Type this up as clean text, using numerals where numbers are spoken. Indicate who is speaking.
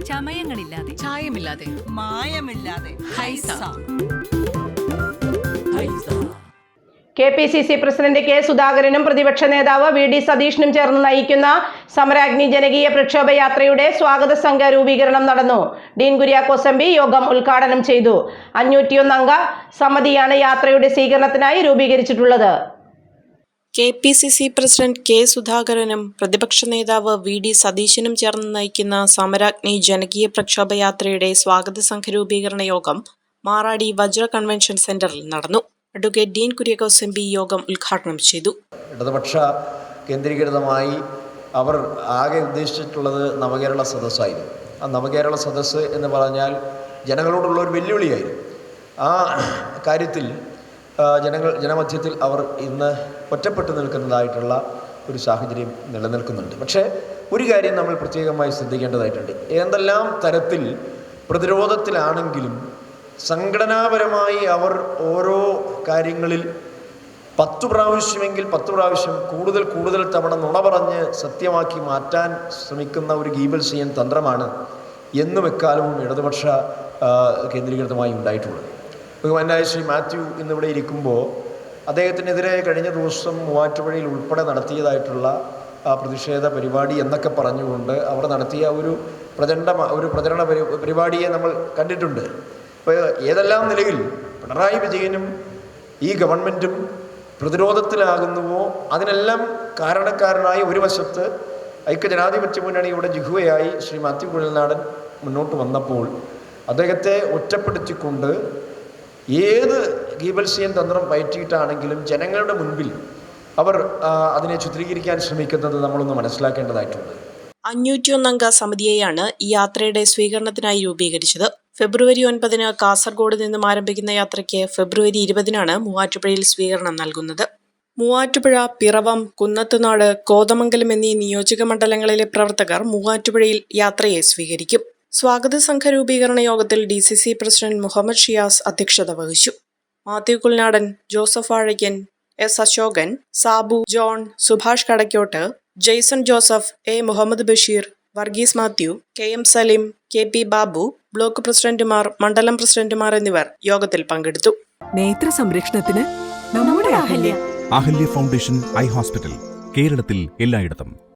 Speaker 1: ചമയങ്ങളില്ലാതെ,
Speaker 2: ചായമില്ലാതെ,
Speaker 1: മായമില്ലാതെ Haiza.
Speaker 3: KPCC president K സുധാകരനും പ്രതിപക്ഷ നേതാവ് VD സതീഷിനും ചേർന്ന് നയിക്കുന്ന സമരാഗ്നി ജനകീയ പ്രക്ഷോഭയാത്രയുടെ സ്വാഗത സംഘ രൂപീകരണം നടന്നു. ഡീൻ കുര്യാക്കോസ് MP യോഗം ഉദ്ഘാടനം ചെയ്തു. 501 അംഗ സമിതിയാണ് യാത്രയുടെ സ്വീകരണത്തിനായി രൂപീകരിച്ചിട്ടുള്ളത്.
Speaker 4: KPCC പ്രസിഡന്റ് കെ സുധാകരനും പ്രതിപക്ഷ നേതാവ് VD സതീശനും ചേർന്ന് നയിക്കുന്ന സമരാഗ്നി ജനകീയ പ്രക്ഷോഭയാത്രയുടെ സ്വാഗത സംഘ രൂപീകരണ യോഗം മാറാടി വജ്ര കൺവെൻഷൻ സെന്ററിൽ നടന്നു. അഡ്വക്കേറ്റ് ഡീൻ കുര്യാക്കോസ് MP യോഗം ഉദ്ഘാടനം ചെയ്തു.
Speaker 5: ഇടതുപക്ഷ കേന്ദ്രീകൃതമായി അവർ ആകെ ഉദ്ദേശിച്ചിട്ടുള്ളത് നവകേരള സദസ്സായിരുന്നു. ആ നവകേരള സദസ്സ് എന്ന് പറഞ്ഞാൽ ജനങ്ങളോടുള്ള ഒരു വെല്ലുവിളിയായിരുന്നു. ആ കാര്യത്തിൽ ജനമധ്യത്തിൽ അവർ ഇന്ന് ഒറ്റപ്പെട്ടു നിൽക്കുന്നതായിട്ടുള്ള ഒരു സാഹചര്യം നിലനിൽക്കുന്നുണ്ട്. പക്ഷേ ഒരു കാര്യം നമ്മൾ പ്രത്യേകമായി ശ്രദ്ധിക്കേണ്ടതായിട്ടുണ്ട്. എന്തെല്ലാം തരത്തിൽ പ്രതിരോധത്തിലാണെങ്കിലും സംഘടനാപരമായി അവർ ഓരോ കാര്യങ്ങളിൽ 10 പ്രാവശ്യമെങ്കിൽ 10 പ്രാവശ്യം കൂടുതൽ തവണ നുണ പറഞ്ഞ് സത്യമാക്കി മാറ്റാൻ ശ്രമിക്കുന്ന ഒരു ഗീബൽസിയൻ തന്ത്രമാണ് എന്നും എക്കാലവും ഇടതുപക്ഷ കേന്ദ്രീകൃതമായി ഉണ്ടായിട്ടുള്ളത്. ബഹുമാന്യനായ ശ്രീ മാത്യു ഇന്നിവിടെ ഇരിക്കുമ്പോൾ അദ്ദേഹത്തിനെതിരെ കഴിഞ്ഞ ദിവസം മൂവാറ്റുപുഴയിൽ ഉൾപ്പെടെ നടത്തിയതായിട്ടുള്ള പ്രതിഷേധ പരിപാടി എന്നൊക്കെ പറഞ്ഞുകൊണ്ട് അവർ നടത്തിയ ഒരു പ്രചരണ പരിപാടിയെ നമ്മൾ കണ്ടിട്ടുണ്ട്. അപ്പോൾ ഏതെല്ലാം നിലയിൽ പിണറായി വിജയനും ഈ ഗവൺമെൻറ്റും പ്രതിരോധത്തിലാകുന്നുവോ അതിനെല്ലാം കാരണക്കാരനായി ഒരു വശത്ത് ഐക്യജനാധിപത്യ മുന്നണിയുടെ ജിഹുവയായി ശ്രീ മാത്യു കുഴൽനാടൻ മുന്നോട്ട് വന്നപ്പോൾ അദ്ദേഹത്തെ ഒറ്റപ്പെടുത്തിക്കൊണ്ട് ഏത് ഗീബൽസിയൻ തന്ത്രം പയറ്റിയിട്ടാണെങ്കിലും ജനങ്ങളുടെ മുൻപിൽ അവർ അതിനെ ചിത്രീകരിക്കാൻ ശ്രമിക്കുന്നത് നമ്മളൊന്ന് മനസ്സിലാക്കേണ്ടതായിട്ടുണ്ട്.
Speaker 4: 501 അംഗ സമിതിയെയാണ് ഈ യാത്രയുടെ സ്വീകരണത്തിനായി രൂപീകരിച്ചത്. ഫെബ്രുവരി 9 കാസർഗോഡ് നിന്നും ആരംഭിക്കുന്ന യാത്രയ്ക്ക് ഫെബ്രുവരി 20 മൂവാറ്റുപുഴയിൽ സ്വീകരണം നൽകുന്നത്. മൂവാറ്റുപുഴ, പിറവം, കുന്നത്തുനാട്, കോതമംഗലം എന്നീ നിയോജക മണ്ഡലങ്ങളിലെ പ്രവർത്തകർ മൂവാറ്റുപുഴയിൽ യാത്രയെ സ്വീകരിക്കും. സ്വാഗത സംഘ രൂപീകരണ യോഗത്തിൽ DCC പ്രസിഡന്റ് മുഹമ്മദ് ഷിയാസ് അധ്യക്ഷത വഹിച്ചു. Mathew Kuzhalnadan, Joseph Vazhakkan, S Ashokan, Sabu John, Subhash Kadakkode, Jaison Joseph, A Muhammad Basheer, Varghese Mathew, KM Saleem, KP Babu, block പ്രസിഡന്റുമാർ, മണ്ഡലം പ്രസിഡന്റുമാർ എന്നിവർ യോഗത്തിൽ പങ്കെടുത്തു.
Speaker 1: നേത്ര സംരക്ഷണത്തിന് നമ്മുടെ അഹല്യ
Speaker 6: ഫൗണ്ടേഷൻ ഐ ഹോസ്പിറ്റൽ, കേരളത്തിൽ എല്ലായിടത്തും.